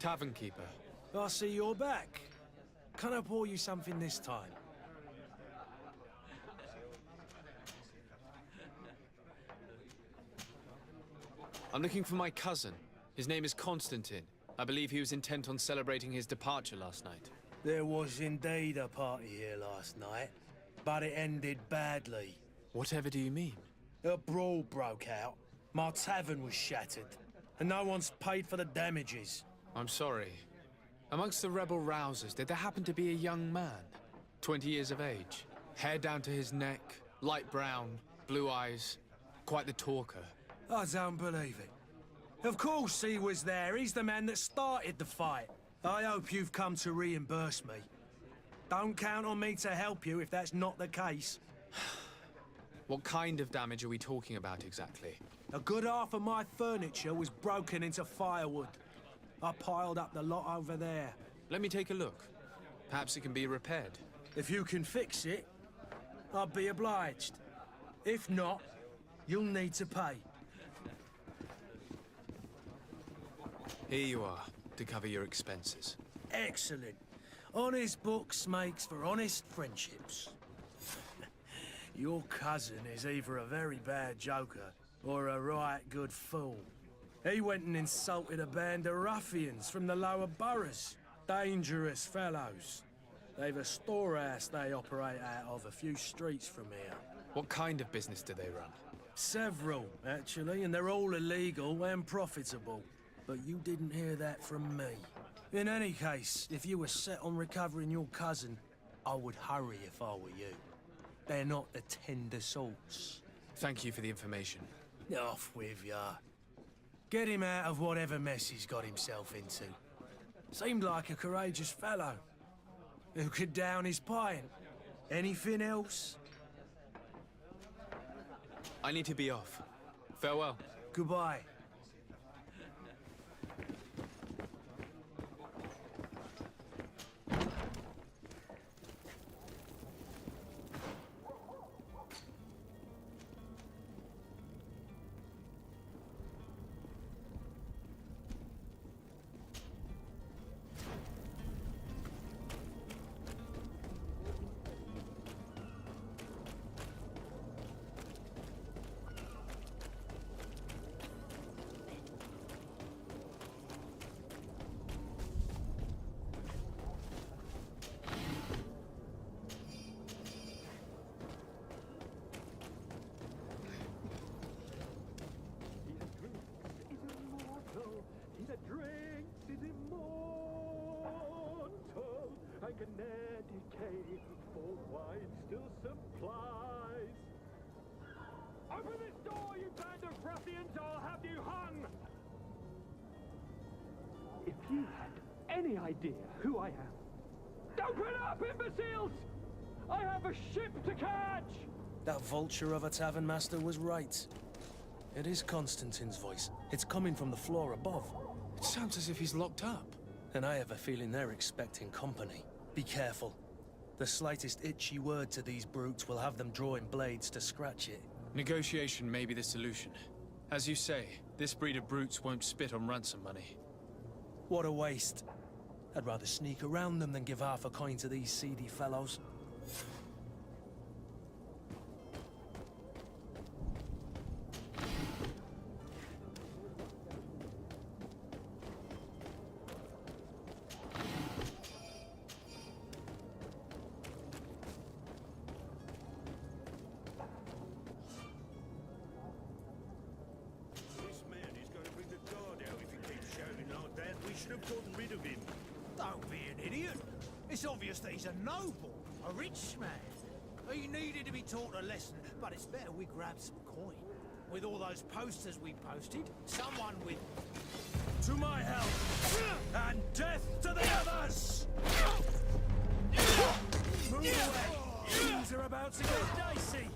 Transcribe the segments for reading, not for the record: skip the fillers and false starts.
Tavern keeper. I see you're back. Can I pour you something this time? I'm looking for my cousin. His name is Constantin. I believe he was intent on celebrating his departure last night. There was indeed a party here last night, but it ended badly. Whatever do you mean? A brawl broke out. My tavern was shattered, and no one's paid for the damages. I'm sorry. Amongst the rebel rousers, did there happen to be a young man? 20 years of age. Hair down to his neck, light brown, blue eyes. Quite the talker. I don't believe it. Of course he was there. He's the man that started the fight. I hope you've come to reimburse me. Don't count on me to help you if that's not the case. What kind of damage are we talking about exactly? A good half of my furniture was broken into firewood. I piled up the lot over there. Let me take a look. Perhaps it can be repaired. If you can fix it, I'd be obliged. If not, you'll need to pay. Here you are, to cover your expenses. Excellent. Honest books makes for honest friendships. Your cousin is either a very bad joker or a right good fool. He went and insulted a band of ruffians from the lower boroughs. Dangerous fellows. They've a storehouse they operate out of a few streets from here. What kind of business do they run? Several, actually, and they're all illegal and profitable. But you didn't hear that from me. In any case, if you were set on recovering your cousin, I would hurry if I were you. They're not the tender sorts. Thank you for the information. Off with ya. Get him out of whatever mess he's got himself into. Seemed like a courageous fellow. Who could down his pint. Anything else? I need to be off. Farewell. Goodbye. For wine still supplies. Open this door, you band of ruffians, I'll have you hung! If you had any idea who I am... Open up, imbeciles! I have a ship to catch! That vulture of a tavern master was right. It is Constantin's voice. It's coming from the floor above. It sounds as if he's locked up. And I have a feeling they're expecting company. Be careful. The slightest itchy word to these brutes will have them drawing blades to scratch it. Negotiation may be the solution. As you say, this breed of brutes won't spit on ransom money. What a waste. I'd rather sneak around them than give half a coin to these seedy fellows. It's obvious that he's a noble, a rich man. He needed to be taught a lesson, but it's better we grab some coin. With all those posters we posted, someone with... To my help! And death to the others! Move away! Things are about to get dicey!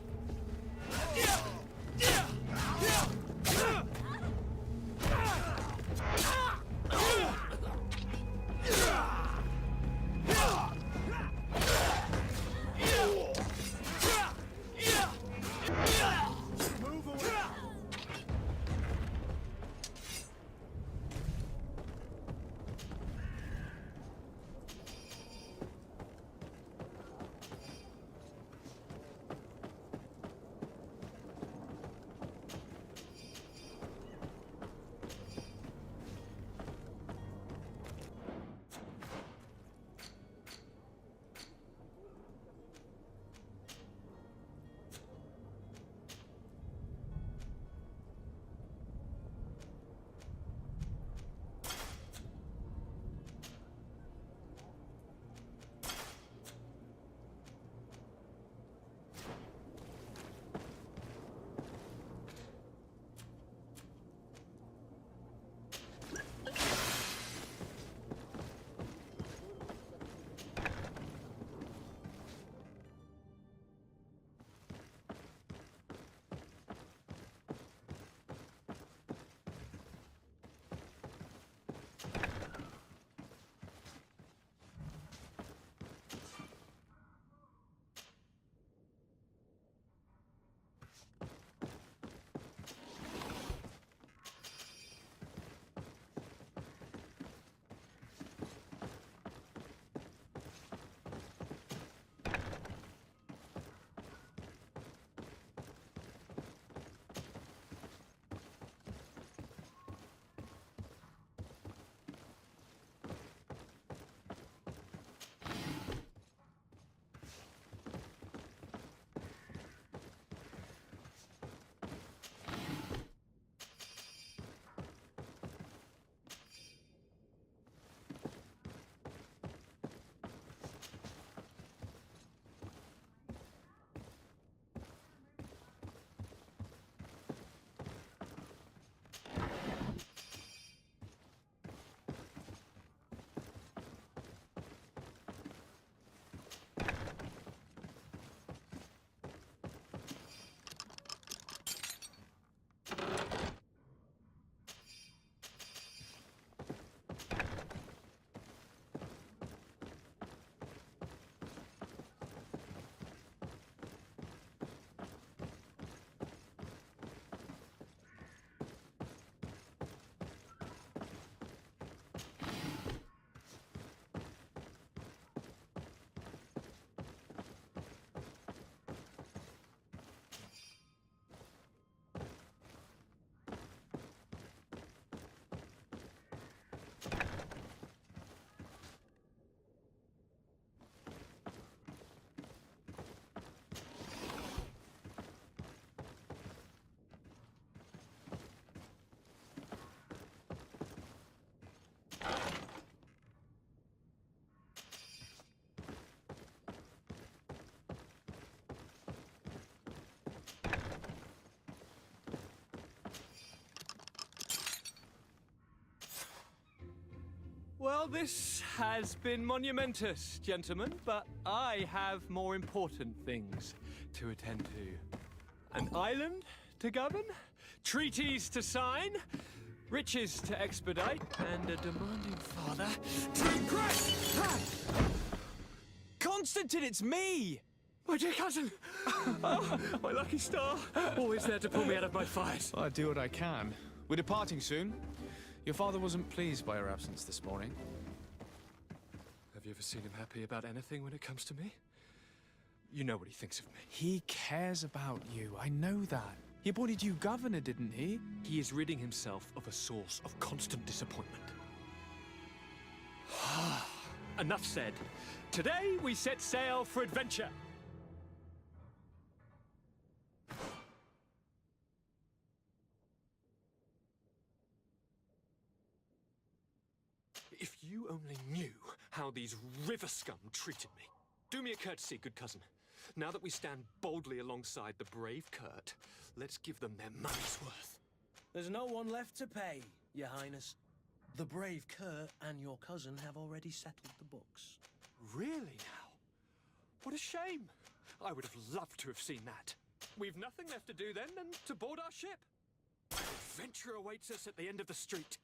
Well, this has been monumentous, gentlemen, but I have more important things to attend to. An island to govern, treaties to sign, riches to expedite, and a demanding father to impress! Constantin, it's me! My dear cousin! Oh, my lucky star! Always there to pull me out of my fight. Well, I do what I can. We're departing soon. Your father wasn't pleased by your absence this morning. Have you ever seen him happy about anything when it comes to me? You know what he thinks of me. He cares about you, I know that. He appointed you governor, didn't he? He is ridding himself of a source of constant disappointment. Enough said. Today we set sail for adventure. If you only knew how these river scum treated me. Do me a courtesy, good cousin. Now that we stand boldly alongside the brave Kurt, let's give them their money's worth. There's no one left to pay, Your Highness. The brave Kurt and your cousin have already settled the books. Really now? What a shame. I would have loved to have seen that. We've nothing left to do then than to board our ship. Adventure awaits us at the end of the street.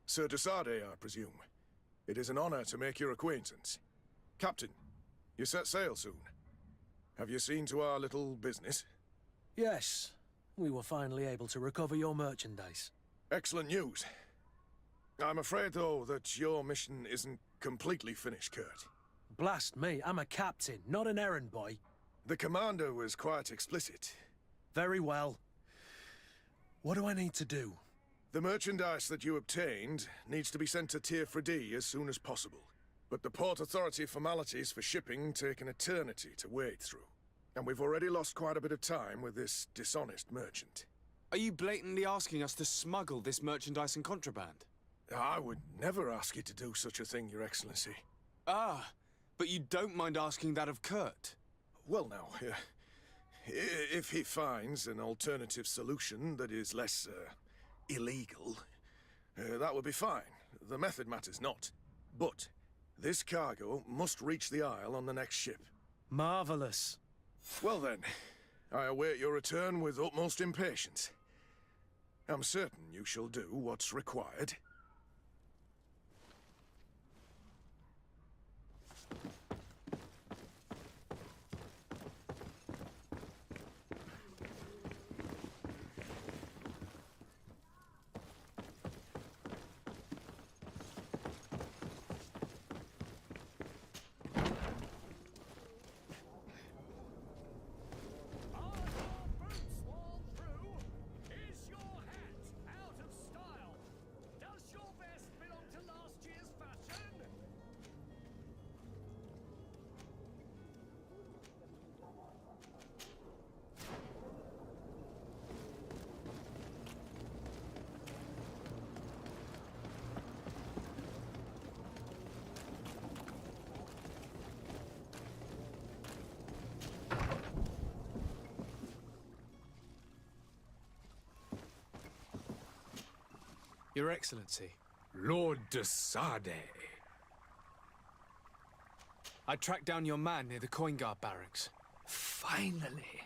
Sir de Sardet, I presume. It is an honor to make your acquaintance. Captain, you set sail soon. Have you seen to our little business? Yes, we were finally able to recover your merchandise. Excellent news. I'm afraid, though, that your mission isn't completely finished, Kurt. Blast me, I'm a captain, not an errand boy. The commander was quite explicit. Very well. What do I need to do? The merchandise that you obtained needs to be sent to Teer Fradee as soon as possible. But the Port Authority formalities for shipping take an eternity to wade through. And we've already lost quite a bit of time with this dishonest merchant. Are you blatantly asking us to smuggle this merchandise and contraband? I would never ask you to do such a thing, Your Excellency. Ah, but you don't mind asking that of Kurt? Well now, if he finds an alternative solution that is less, illegal, that would be fine. The method matters not. But this cargo must reach the Isle on the next ship. Marvelous. Well then, I await your return with utmost impatience. I'm certain you shall do what's required. Your Excellency. Lord de Sardet. I tracked down your man near the coin guard barracks. Finally.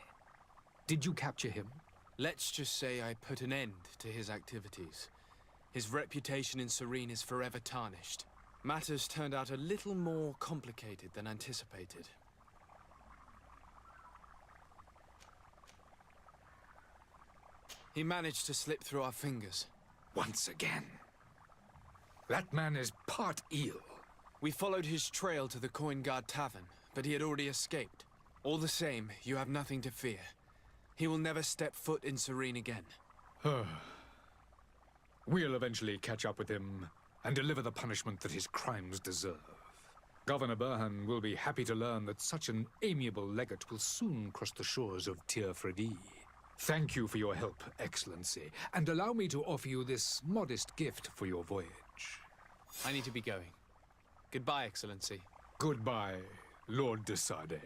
Did you capture him? Let's just say I put an end to his activities. His reputation in Serene is forever tarnished. Matters turned out a little more complicated than anticipated. He managed to slip through our fingers. Once again. That man is part eel. We followed his trail to the Coin Guard Tavern, but he had already escaped. All the same, you have nothing to fear. He will never step foot in Serene again. We'll eventually catch up with him and deliver the punishment that his crimes deserve. Governor Burhan will be happy to learn that such an amiable legate will soon cross the shores of Teer Fradee. Thank you for your help, Excellency, and allow me to offer you this modest gift for your voyage. I need to be going. Goodbye, Excellency. Goodbye, Lord de Sardet.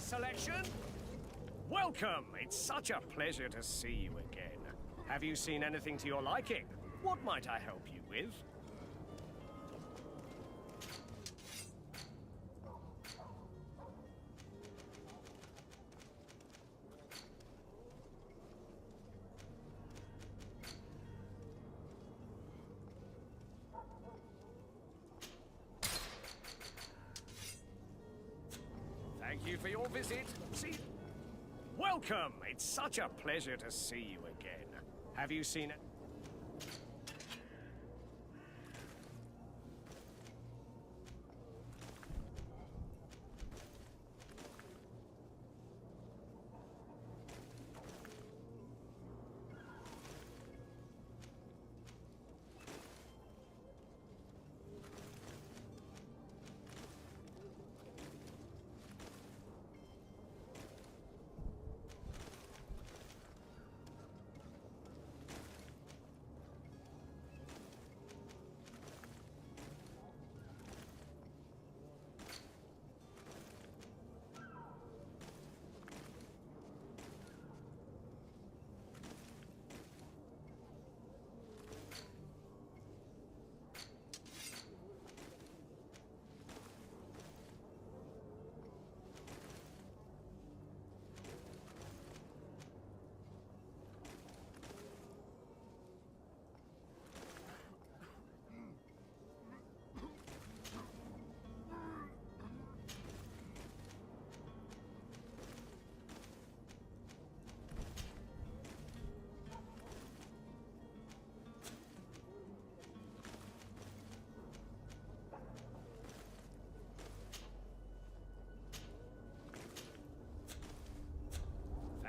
Selection? Welcome! It's such a pleasure to see you again. Have you seen anything to your liking? What might I help you with? Thank you for your visit. See... Welcome! It's such a pleasure to see you again. Have you seen it?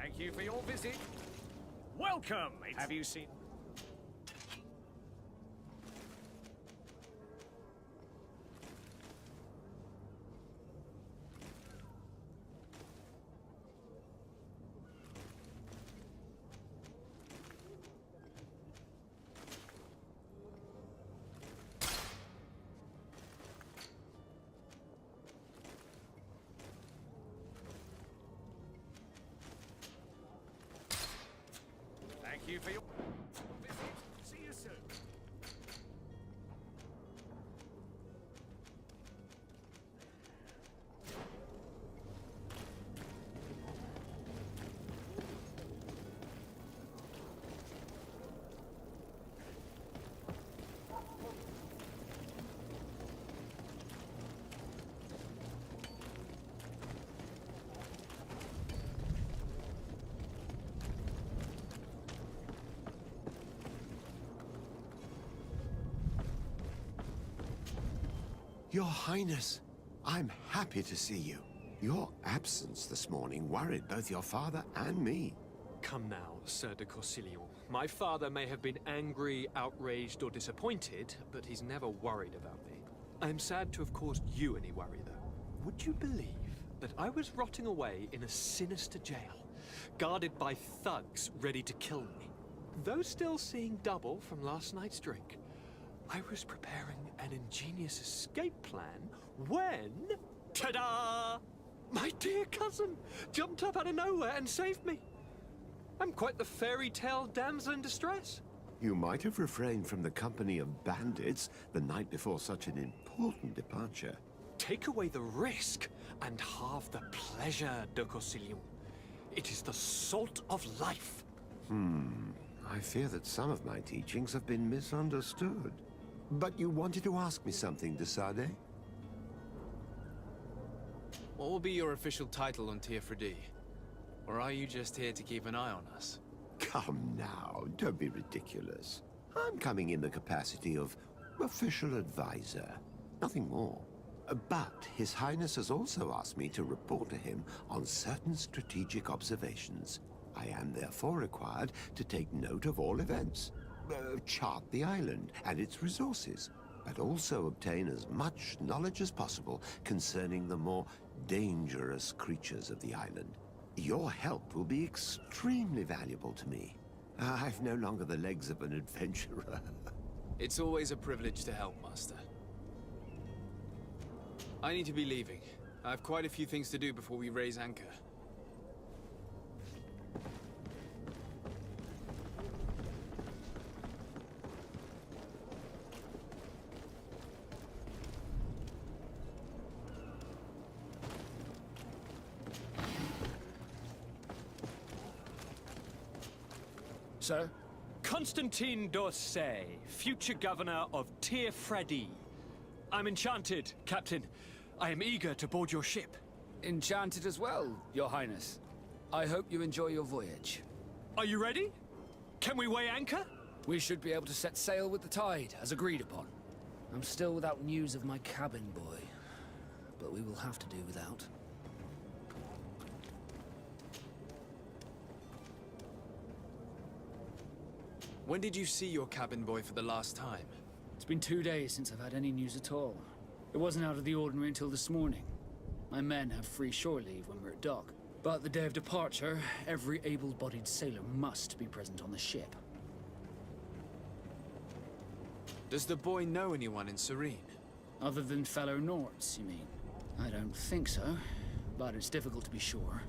Thank you for your visit. Welcome! Have you seen... Thank you for your visit. See you soon. Your Highness, I'm happy to see you. Your absence this morning worried both your father and me. Come now, Sir de Corsilion. My father may have been angry, outraged, or disappointed, but he's never worried about me. I'm sad to have caused you any worry, though. Would you believe that I was rotting away in a sinister jail, guarded by thugs ready to kill me? Though still seeing double from last night's drink, I was preparing an ingenious escape plan when... ta-da! My dear cousin jumped up out of nowhere and saved me. I'm quite the fairy tale damsel in distress. You might have refrained from the company of bandits the night before such an important departure. Take away the risk and halve the pleasure, de Corsilion. It is the salt of life. I fear that some of my teachings have been misunderstood. But you wanted to ask me something, de Sardet? What will be your official title on Teer Fradee? Or are you just here to keep an eye on us? Come now, don't be ridiculous. I'm coming in the capacity of official advisor, nothing more. But His Highness has also asked me to report to him on certain strategic observations. I am therefore required to take note of all events, chart the island and its resources, but also obtain as much knowledge as possible concerning the more dangerous creatures of the island. Your help will be extremely valuable to me. I've no longer the legs of an adventurer. It's always a privilege to help, Master. I need to be leaving. I have quite a few things to do before we raise anchor. Sir? Constantin d'Orsay, future governor of Teer Fradee. I'm enchanted, Captain. I am eager to board your ship. Enchanted as well, Your Highness. I hope you enjoy your voyage. Are you ready? Can we weigh anchor? We should be able to set sail with the tide, as agreed upon. I'm still without news of my cabin boy, but we will have to do without. When did you see your cabin boy for the last time? It's been 2 days since I've had any news at all. It wasn't out of the ordinary until this morning. My men have free shore leave when we're at dock. But the day of departure, every able-bodied sailor must be present on the ship. Does the boy know anyone in Serene? Other than fellow Nauts, you mean? I don't think so, but it's difficult to be sure.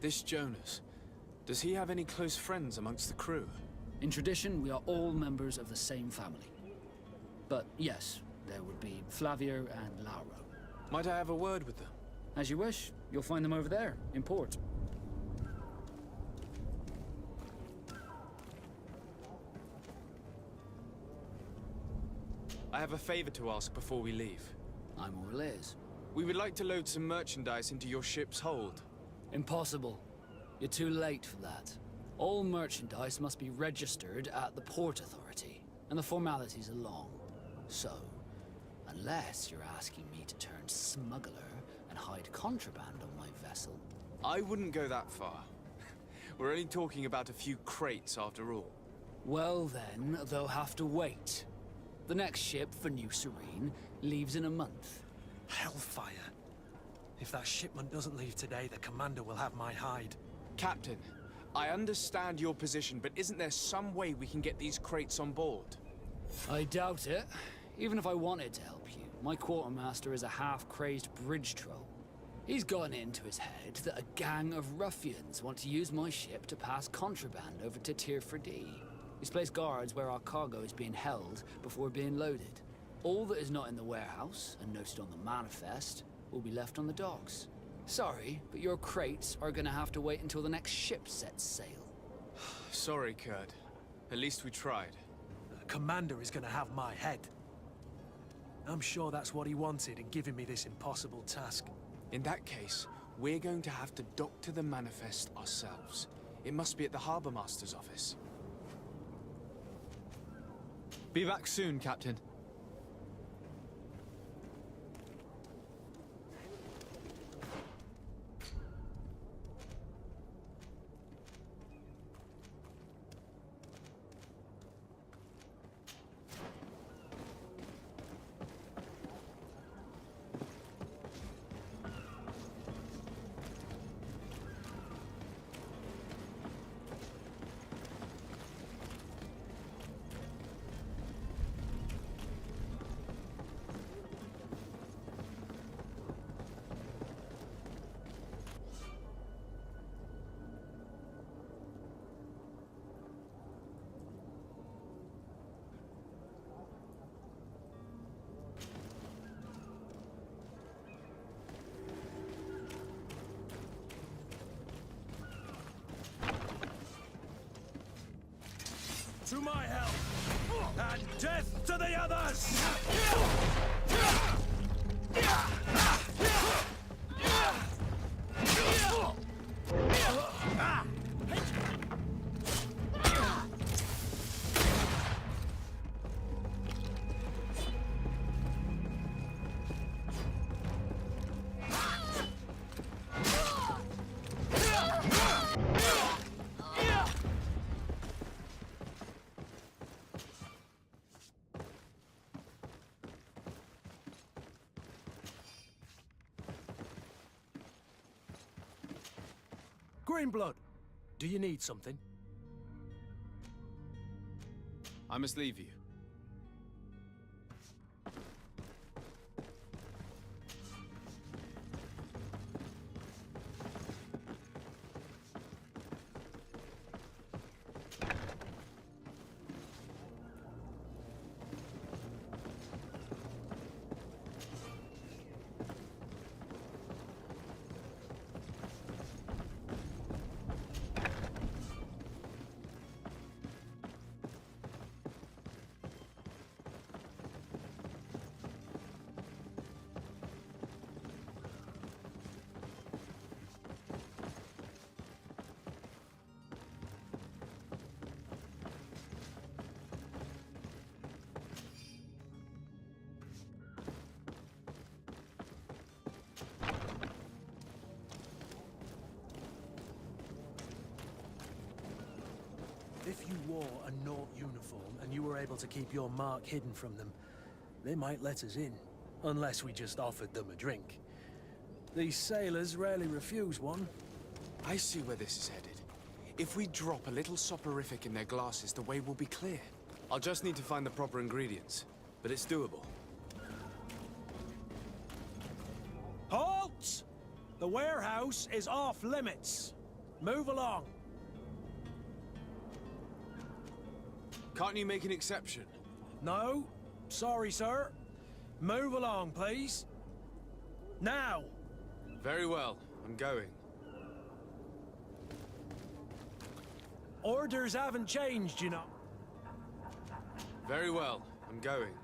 This Jonas, does he have any close friends amongst the crew? In tradition, we are all members of the same family. But yes, there would be Flavio and Lauro. Might I have a word with them? As you wish. You'll find them over there, in port. I have a favor to ask before we leave. I'm all ears. We would like to load some merchandise into your ship's hold. Impossible. You're too late for that. All merchandise must be registered at the Port Authority, and the formalities are long. So, unless you're asking me to turn smuggler and hide contraband on my vessel... I wouldn't go that far. We're only talking about a few crates after all. Well then, they'll have to wait. The next ship for New Serene leaves in a month. Hellfire. If that shipment doesn't leave today, the commander will have my hide. Captain, I understand your position, but isn't there some way we can get these crates on board? I doubt it. Even if I wanted to help you, my quartermaster is a half-crazed bridge troll. He's gotten it into his head that a gang of ruffians want to use my ship to pass contraband over to Teer Fradee. He's placed guards where our cargo is being held before being loaded. All that is not in the warehouse, and noted on the manifest, will be left on the docks. Sorry, but your crates are gonna have to wait until the next ship sets sail. Sorry, Kurt. At least we tried. The commander is gonna have my head. I'm sure that's what he wanted in giving me this impossible task. In that case, we're going to have to doctor the manifest ourselves. It must be at the Harbour Master's office. Be back soon, Captain. To my help! And death to the others! Greenblood, do you need something? I must leave you. If you wore a Naut uniform and you were able to keep your mark hidden from them, they might let us in, unless we just offered them a drink. These sailors rarely refuse one. I see where this is headed. If we drop a little soporific in their glasses, the way will be clear. I'll just need to find the proper ingredients, but it's doable. Halt! The warehouse is off limits. Move along. Can't you make an exception? No, sorry, sir. Move along, please. Now! Very well, I'm going. Orders haven't changed, you know. Very well, I'm going.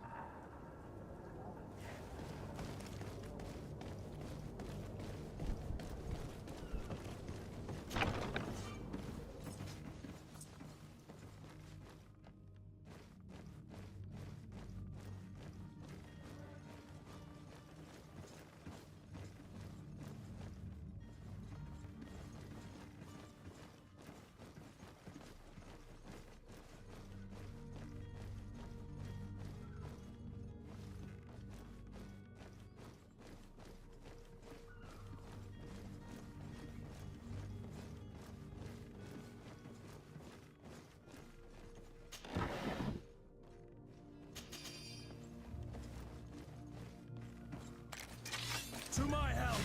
To my help!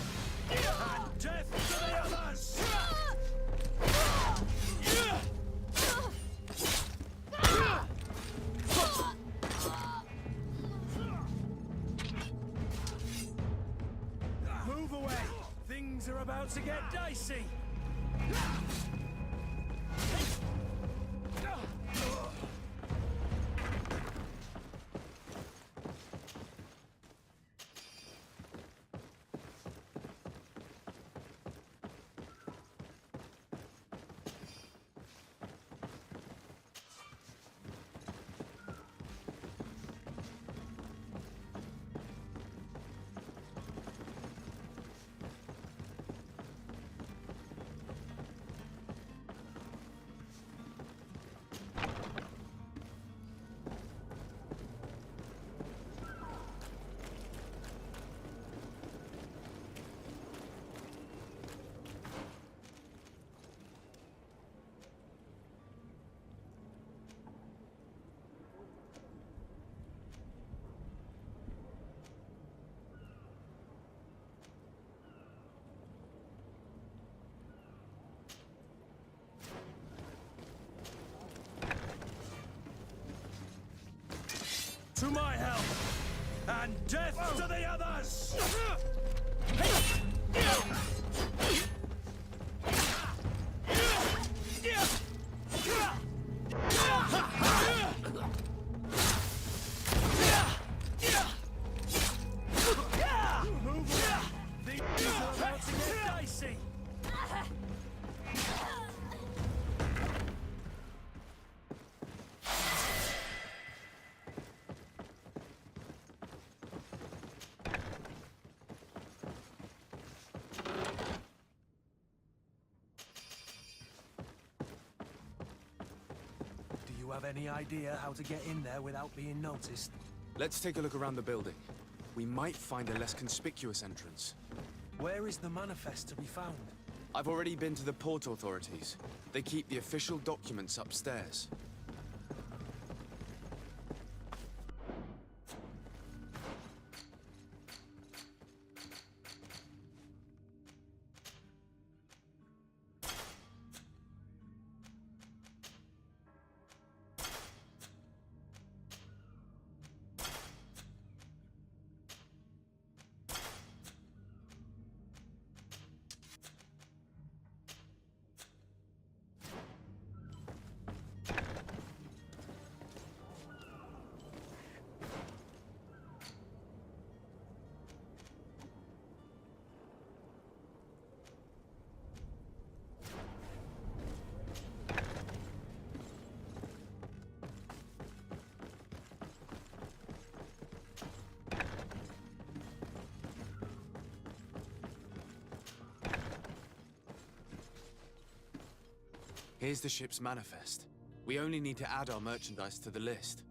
And death to the others! Move away! Things are about to get dicey! to my help! And death to the others! Do you have any idea how to get in there without being noticed? Let's take a look around the building. We might find a less conspicuous entrance. Where is the manifest to be found? I've already been to the port authorities. They keep the official documents upstairs. Here's the ship's manifest. We only need to add our merchandise to the list.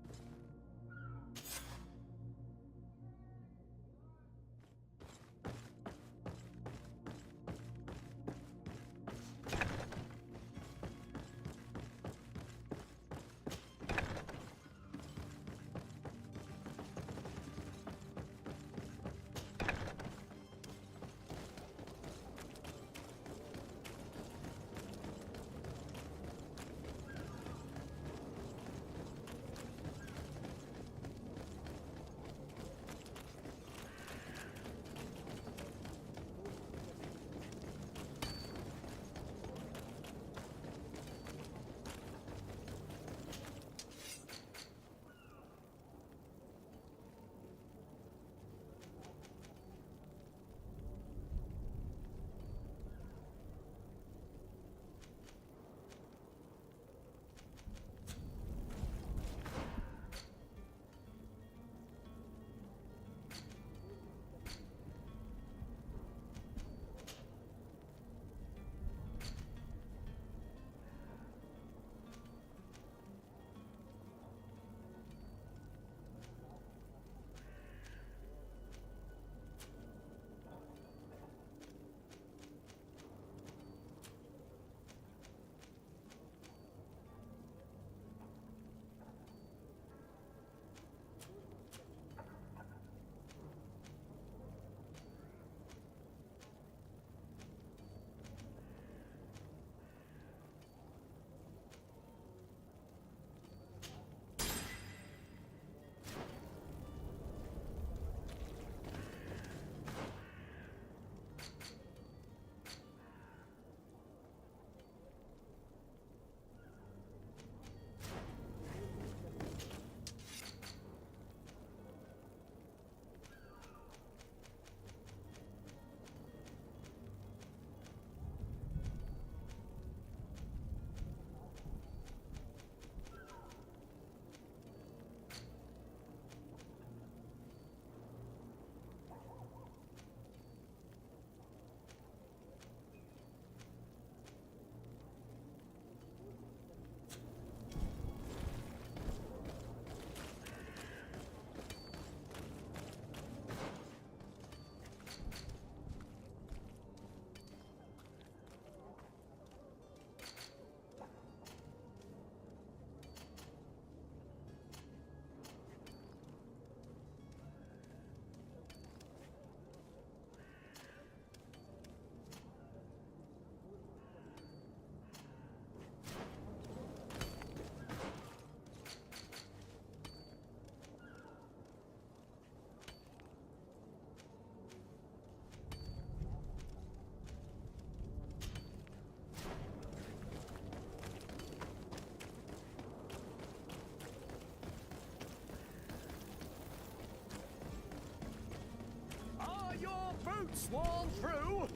your boots worn through?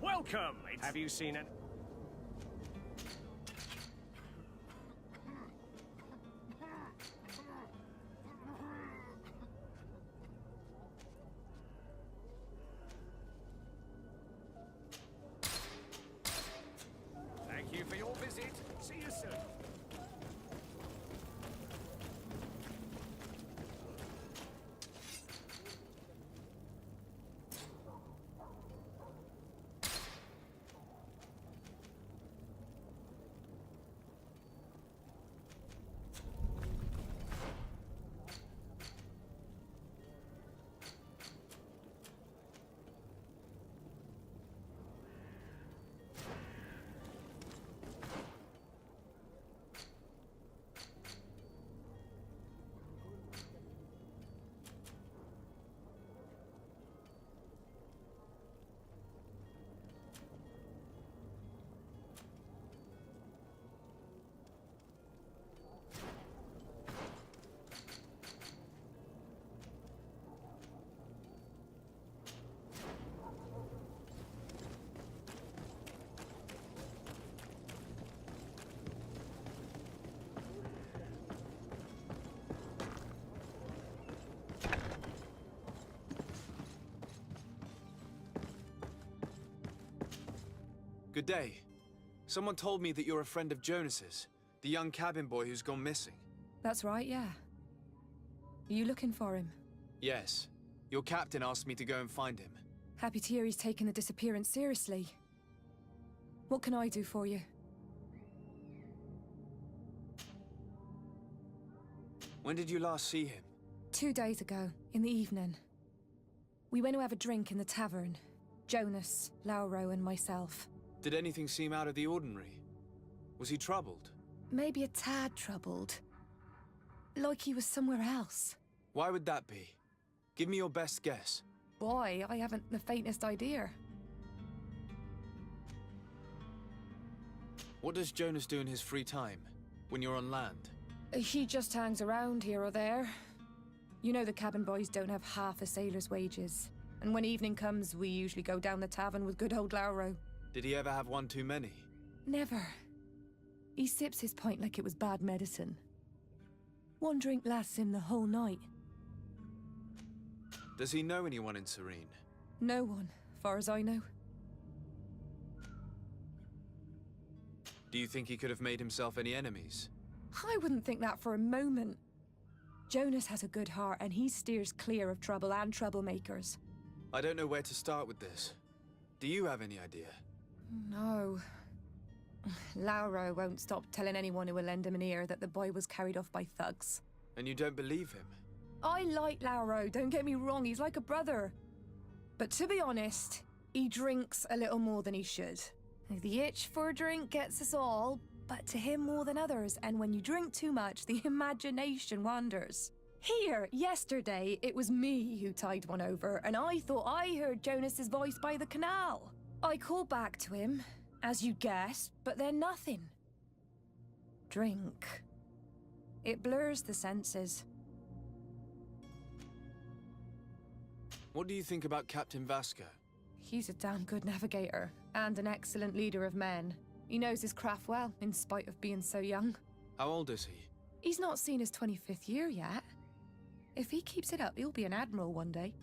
Welcome! Have you seen it? Thank you for your visit. See you soon. Good day. Someone told me that you're a friend of Jonas's, the young cabin boy who's gone missing. That's right, yeah. Are you looking for him? Yes. Your captain asked me to go and find him. Happy to hear he's taken the disappearance seriously. What can I do for you? When did you last see him? 2 days ago, in the evening. We went to have a drink in the tavern. Jonas, Lauro, and myself. Did anything seem out of the ordinary? Was he troubled? Maybe a tad troubled. Like he was somewhere else. Why would that be? Give me your best guess. Boy, I haven't the faintest idea. What does Jonas do in his free time, when you're on land? He just hangs around here or there. You know the cabin boys don't have half a sailor's wages. And when evening comes, we usually go down the tavern with good old Lauro. Did he ever have one too many? Never. He sips his pint like it was bad medicine. One drink lasts him the whole night. Does he know anyone in Serene? No one, far as I know. Do you think he could have made himself any enemies? I wouldn't think that for a moment. Jonas has a good heart and he steers clear of trouble and troublemakers. I don't know where to start with this. Do you have any idea? No. Lauro won't stop telling anyone who will lend him an ear that the boy was carried off by thugs. And you don't believe him? I like Lauro, don't get me wrong, he's like a brother. But to be honest, he drinks a little more than he should. The itch for a drink gets us all, but to him more than others, and when you drink too much, the imagination wanders. Here, yesterday, it was me who tied one over, and I thought I heard Jonas's voice by the canal. I called back to him, as you guessed, but then nothing. Drink. It blurs the senses. What do you think about Captain Vasco? He's a damn good navigator, and an excellent leader of men. He knows his craft well, in spite of being so young. How old is he? He's not seen his 25th year yet. If he keeps it up, he'll be an admiral one day.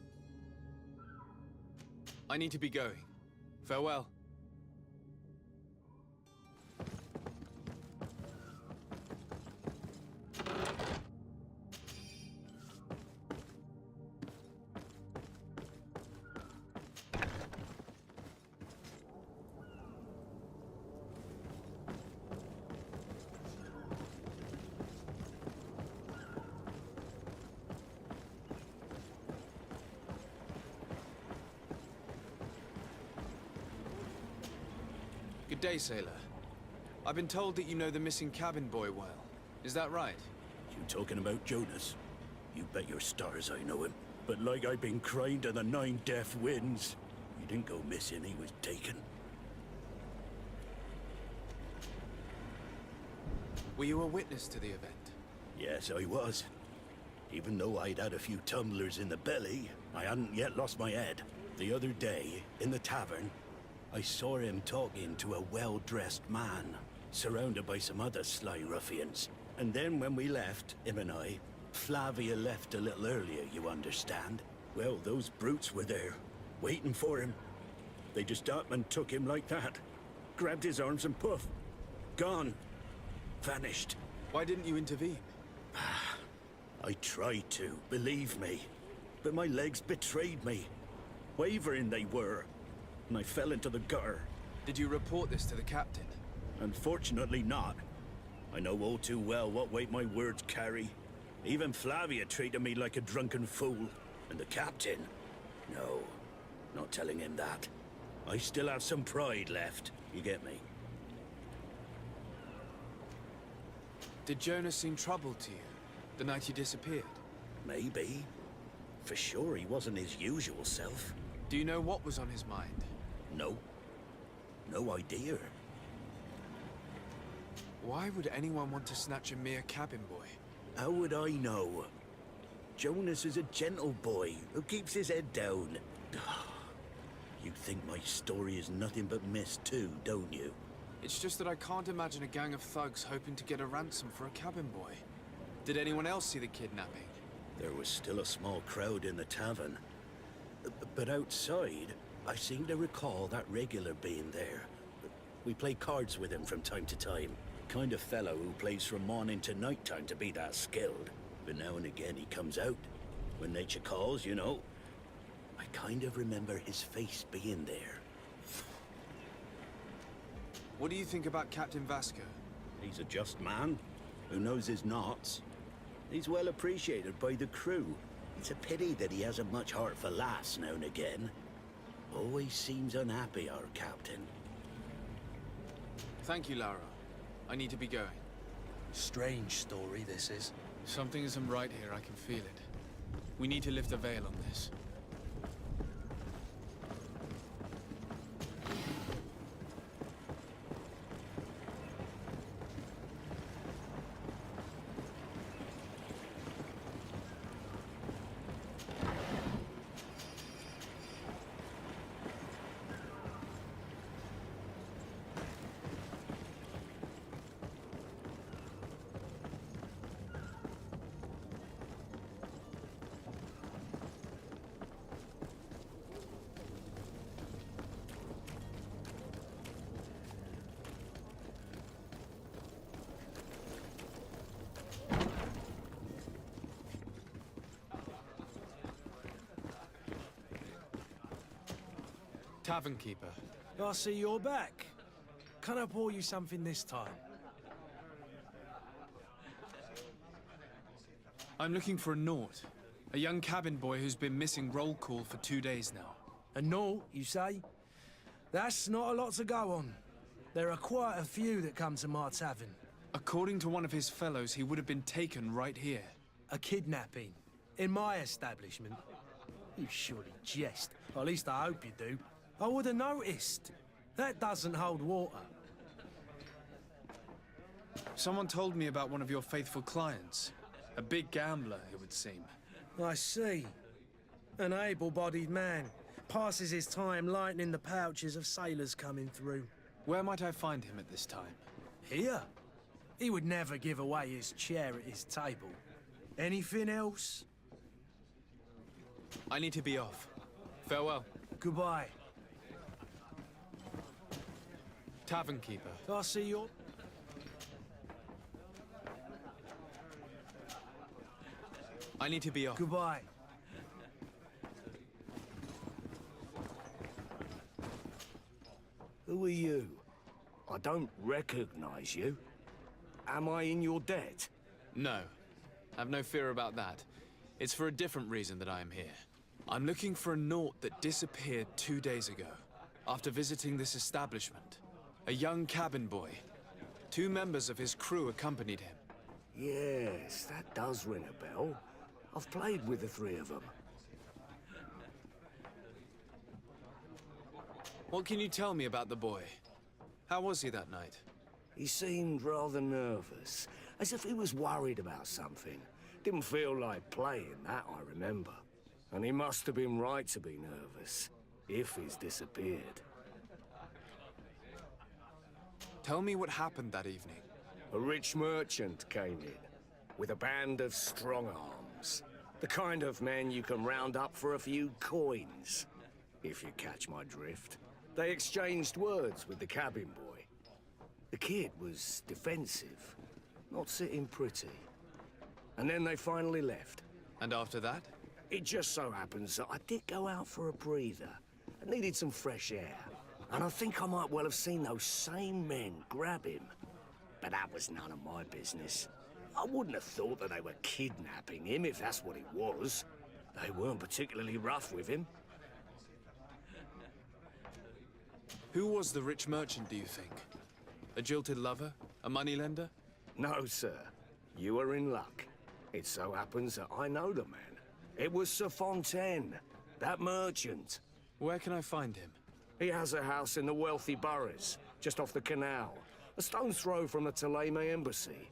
I need to be going. Farewell. Good day, sailor. I've been told that you know the missing cabin boy well. Is that right? You talking about Jonas? You bet your stars I know him. But like I've been crying to the 9 deaf winds, he didn't go missing, he was taken. Were you a witness to the event? Yes, I was. Even though I'd had a few tumblers in the belly, I hadn't yet lost my head. The other day, in the tavern, I saw him talking to a well-dressed man, surrounded by some other sly ruffians. And then when we left, him and I, Flavia left a little earlier, you understand? Well, those brutes were there, waiting for him. They just up and took him like that. Grabbed his arms and poof. Gone. Vanished. Why didn't you intervene? I tried to, believe me. But my legs betrayed me. Wavering they were. And I fell into the gutter. Did you report this to the captain? Unfortunately not. I know all too well what weight my words carry. Even Flavia treated me like a drunken fool. And the captain? No, not telling him that. I still have some pride left, you get me? Did Jonas seem troubled to you, the night he disappeared? Maybe. For sure he wasn't his usual self. Do you know what was on his mind? No. No idea. Why would anyone want to snatch a mere cabin boy? How would I know? Jonas is a gentle boy who keeps his head down. You think my story is nothing but mist too, don't you? It's just that I can't imagine a gang of thugs hoping to get a ransom for a cabin boy. Did anyone else see the kidnapping? There was still a small crowd in the tavern. But outside, I seem to recall that regular being there. We play cards with him from time to time. Kind of fellow who plays from morning to night time to be that skilled. But now and again he comes out. When nature calls, you know. I kind of remember his face being there. What do you think about Captain Vasco? He's a just man who knows his knots. He's well appreciated by the crew. It's a pity that he hasn't much heart for lass now and again. Always seems unhappy, our captain. Thank you, Lara. I need to be going. Strange story, this is. Something isn't right here, I can feel it. We need to lift the veil on this. Tavern keeper. I see you're back. Can I pour you something this time? I'm looking for a Naut, a young cabin boy who's been missing roll call for 2 days now. A Naut, you say? That's not a lot to go on. There are quite a few that come to my tavern. According to one of his fellows, he would have been taken right here. A kidnapping? In my establishment? You surely jest. Or at least I hope you do. I would have noticed. That doesn't hold water. Someone told me about one of your faithful clients. A big gambler, it would seem. I see. An able-bodied man. Passes his time lightening the pouches of sailors coming through. Where might I find him at this time? Here? He would never give away his chair at his table. Anything else? I need to be off. Farewell. Goodbye. Tavern keeper. I see you. I need to be off. Goodbye. Who are you? I don't recognize you. Am I in your debt? No. Have no fear about that. It's for a different reason that I am here. I'm looking for a Naut that disappeared 2 days ago, after visiting this establishment. A young cabin boy. 2 members of his crew accompanied him. Yes, that does ring a bell. I've played with the 3 of them. What can you tell me about the boy? How was he that night? He seemed rather nervous, as if he was worried about something. Didn't feel like playing, that I remember. And he must have been right to be nervous, if he's disappeared. Tell me what happened that evening. A rich merchant came in, with a band of strong arms. The kind of men you can round up for a few coins, if you catch my drift. They exchanged words with the cabin boy. The kid was defensive, not sitting pretty. And then they finally left. And after that? It just so happens that I did go out for a breather. I needed some fresh air. And I think I might well have seen those same men grab him. But that was none of my business. I wouldn't have thought that they were kidnapping him, if that's what it was. They weren't particularly rough with him. Who was the rich merchant, do you think? A jilted lover? A moneylender? No, sir. You are in luck. It so happens that I know the man. It was Sir Fontaine, that merchant. Where can I find him? He has a house in the wealthy boroughs, just off the canal. A stone's throw from the Theleme embassy.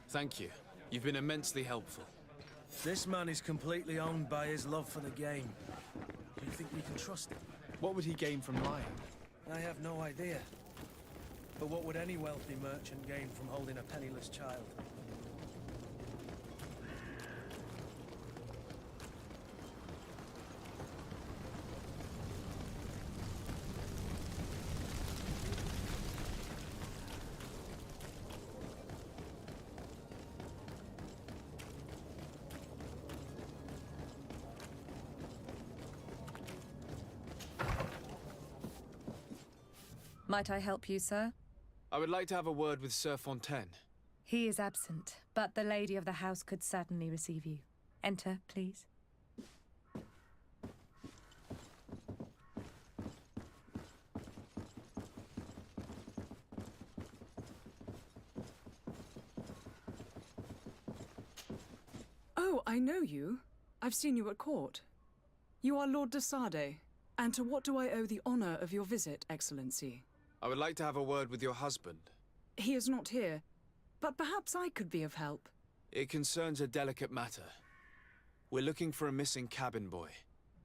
Thank you. You've been immensely helpful. This man is completely owned by his love for the game. Do you think we can trust him? What would he gain from lying? I have no idea. But what would any wealthy merchant gain from holding a penniless child? Might I help you, sir? I would like to have a word with Sir Fontaine. He is absent, but the lady of the house could certainly receive you. Enter, please. Oh, I know you. I've seen you at court. You are Lord de Sardet. And to what do I owe the honor of your visit, Excellency? I would like to have a word with your husband. He is not here, but perhaps I could be of help. It concerns a delicate matter. We're looking for a missing cabin boy.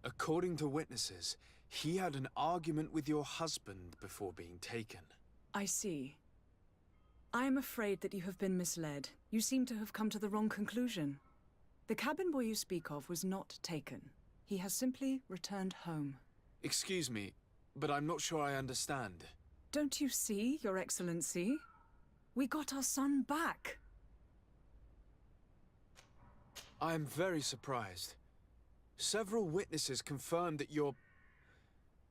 According to witnesses, he had an argument with your husband before being taken. I see. I am afraid that you have been misled. You seem to have come to the wrong conclusion. The cabin boy you speak of was not taken. He has simply returned home. Excuse me, but I'm not sure I understand. Don't you see, Your Excellency? We got our son back. I am very surprised. Several witnesses confirmed that your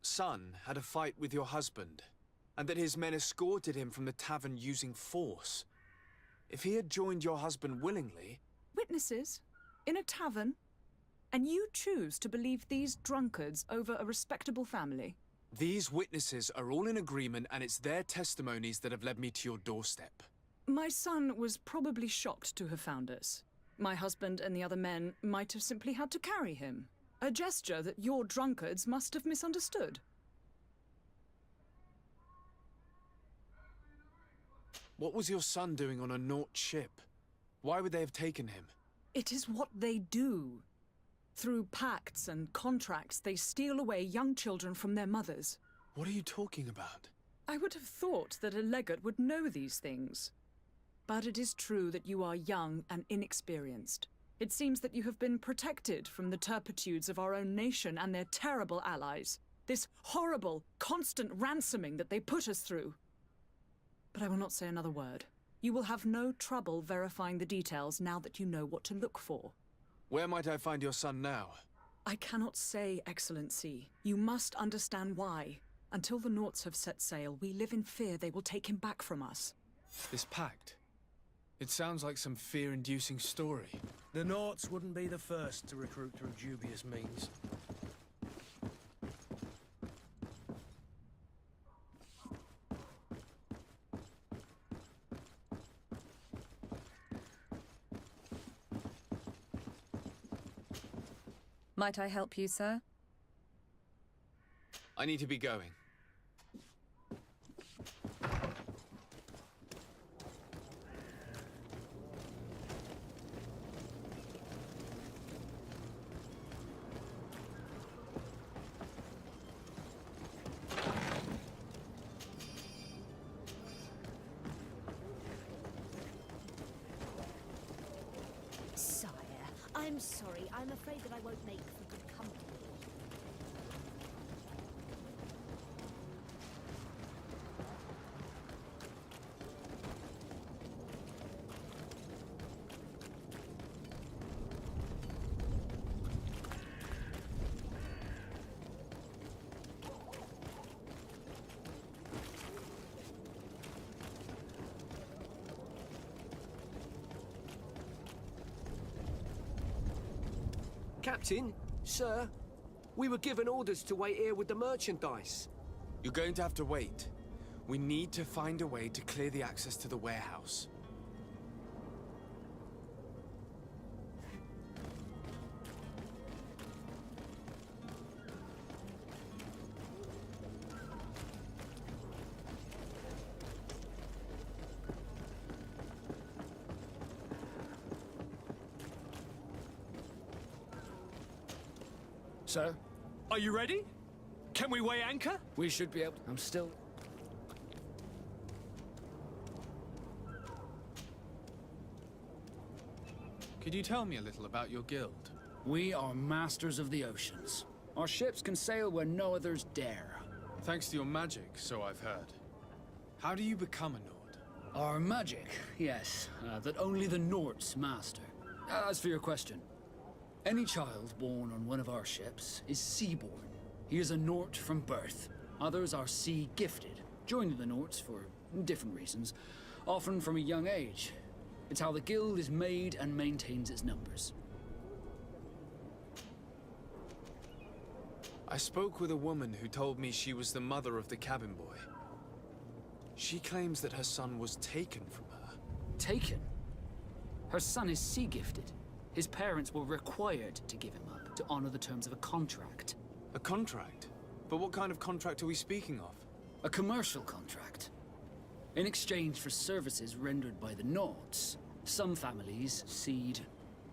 son had a fight with your husband, and that his men escorted him from the tavern using force. If he had joined your husband willingly... Witnesses? In a tavern? And you choose to believe these drunkards over a respectable family? These witnesses are all in agreement, and it's their testimonies that have led me to your doorstep. My son was probably shocked to have found us. My husband and the other men might have simply had to carry him. A gesture that your drunkards must have misunderstood. What was your son doing on a Nauts ship? Why would they have taken him? It is what they do. Through pacts and contracts, they steal away young children from their mothers. What are you talking about? I would have thought that a legate would know these things. But it is true that you are young and inexperienced. It seems that you have been protected from the turpitudes of our own nation and their terrible allies. This horrible, constant ransoming that they put us through. But I will not say another word. You will have no trouble verifying the details now that you know what to look for. Where might I find your son now? I cannot say, Excellency. You must understand why. Until the Nauts have set sail, we live in fear they will take him back from us. This pact? It sounds like some fear-inducing story. The Nauts wouldn't be the first to recruit through dubious means. Might I help you, sir? I need to be going. sorry. I'm afraid that I won't make for good company. Captain, sir, we were given orders to wait here with the merchandise. You're going to have to wait. We need to find a way to clear the access to the warehouse. Sir? Are you ready? Can we weigh anchor? We should be able... I'm still... Could you tell me a little about your guild? We are masters of the oceans. Our ships can sail where no others dare. Thanks to your magic, so I've heard. How do you become a Nord? Our magic, yes, that only the Nauts master. As for your question, any child born on one of our ships is seaborn. He is a Nort from birth. Others are sea-gifted, joining the Nauts for different reasons, often from a young age. It's how the guild is made and maintains its numbers. I spoke with a woman who told me she was the mother of the cabin boy. She claims that her son was taken from her. Taken? Her son is sea-gifted. His parents were required to give him up to honor the terms of a contract. A contract? But what kind of contract are we speaking of? A commercial contract. In exchange for services rendered by the Nauts, some families cede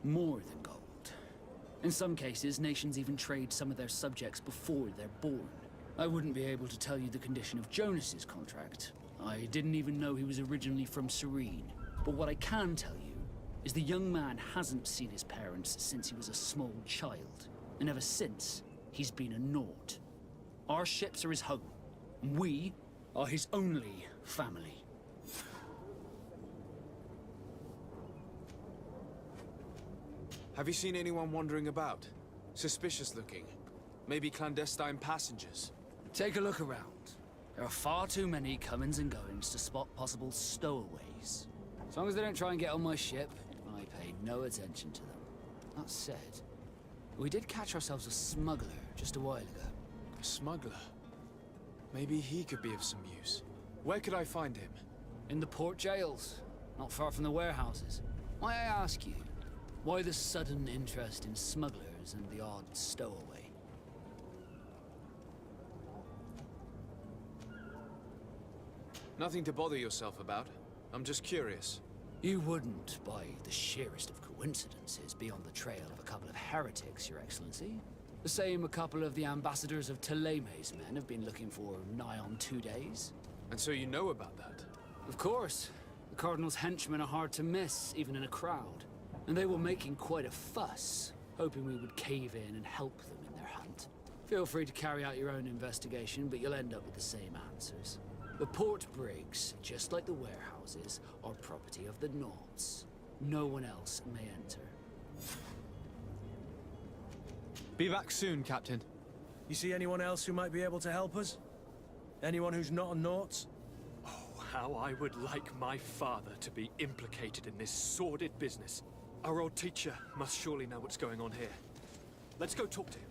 more than gold. In some cases, nations even trade some of their subjects before they're born. I wouldn't be able to tell you the condition of Jonas's contract. I didn't even know he was originally from Serene. But what I can tell you is the young man hasn't seen his parents since he was a small child. And ever since, he's been a Naut. Our ships are his home. We are his only family. Have you seen anyone wandering about? Suspicious looking? Maybe clandestine passengers? Take a look around. There are far too many comings and goings to spot possible stowaways. As long as they don't try and get on my ship, I pay no attention to them. That said, we did catch ourselves a smuggler just a while ago. A smuggler? Maybe he could be of some use. Where could I find him? In the port jails, not far from the warehouses. Might I ask you, why the sudden interest in smugglers and the odd stowaway? Nothing to bother yourself about. I'm just curious. You wouldn't, by the sheerest of coincidences, be on the trail of a couple of heretics, Your Excellency. The same a couple of the ambassadors of Ptolemy's men have been looking for nigh on 2 days. And so you know about that? Of course. The Cardinal's henchmen are hard to miss, even in a crowd. And they were making quite a fuss, hoping we would cave in and help them in their hunt. Feel free to carry out your own investigation, but you'll end up with the same answers. The port brigs, just like the warehouses, are property of the Nauts. No one else may enter. Be back soon, Captain. You see anyone else who might be able to help us? Anyone who's not a Nauts? Oh, how I would like my father to be implicated in this sordid business. Our old teacher must surely know what's going on here. Let's go talk to him.